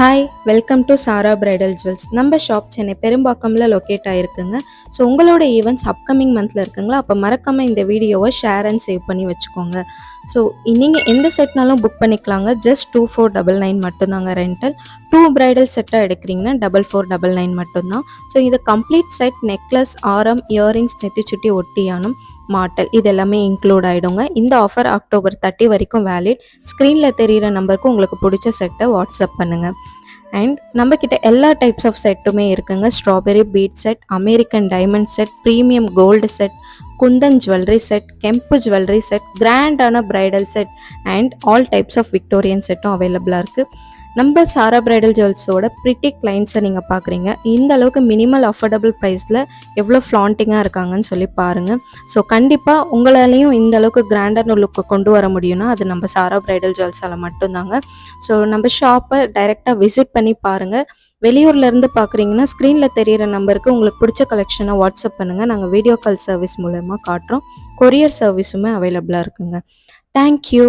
Hi welcome to Sara Bridal Jewels. நம்ம shop Chennai பெரும்பாக்கம்ல locate ஆகிருக்குங்க. ஸோ உங்களோட ஈவெண்ட்ஸ் அப்கமிங் மந்தில் இருக்குங்களா? அப்போ மறக்காமல் இந்த வீடியோவை ஷேர் அண்ட் சேவ் பண்ணி வச்சுக்கோங்க. ஸோ நீங்கள் எந்த செட்னாலும் புக் பண்ணிக்கலாங்க. ஜஸ்ட் 2499 மட்டும்தாங்க ரெண்டல். 2 பிரைடல் செட்டாக எடுக்கிறீங்கன்னா 4499 மட்டும்தான். ஸோ இது கம்ப்ளீட் செட் நெக்லஸ், ஆரம், இயரிங்ஸ், நெத்திச்சுட்டி, ஒட்டியானம், மாட்டல் இது எல்லாமே இன்க்ளூட் ஆகிடுங்க. இந்த ஆஃபர் அக்டோபர் 30 வரைக்கும் வேலிட். ஸ்க்ரீனில் தெரிகிற நம்பருக்கு உங்களுக்கு பிடிச்ச செட்டை வாட்ஸ்அப் பண்ணுங்கள். அண்ட் நம்மக்கிட்ட எல்லா டைப்ஸ் ஆஃப் செட்டுமே இருக்குங்க. Strawberry bead set, American diamond set, premium gold set, kundan jewellery set, கெம்பு ஜுவல்லரி செட், கிராண்டான bridal set and all types of Victorian செட்டும் அவைலபிளாக இருக்குது. நம்ம சாரா பிரைடல் ஜுவல்ஸோட ப்ரிட்டி கிளைண்ட்ஸை நீங்கள் பார்க்குறீங்க. இந்த அளவுக்கு மினிமல் அஃபோர்டபுள் ப்ரைஸில் எவ்வளோ ஃப்ளாண்டிங்காக இருக்காங்கன்னு சொல்லி பாருங்கள். ஸோ கண்டிப்பாக உங்களாலேயும் இந்த அளவுக்கு கிராண்டான லுக்கை கொண்டு வர முடியும்னா அது நம்ம சாரா பிரைடல் ஜுவல்ஸால் மட்டும்தாங்க. ஸோ நம்ம ஷாப்பை டைரெக்டாக விசிட் பண்ணி பாருங்கள். வெளியூர்லேருந்து பார்க்குறீங்கன்னா ஸ்க்ரீனில் தெரிகிற நம்பருக்கு உங்களுக்கு பிடிச்ச கலெக்ஷனை வாட்ஸ்அப் பண்ணுங்கள். நாங்கள் வீடியோ கால் சர்வீஸ் மூலமாக காட்டுறோம். கொரியர் சர்வீஸுமே அவைலபிளாக இருக்குங்க. தேங்க்யூ.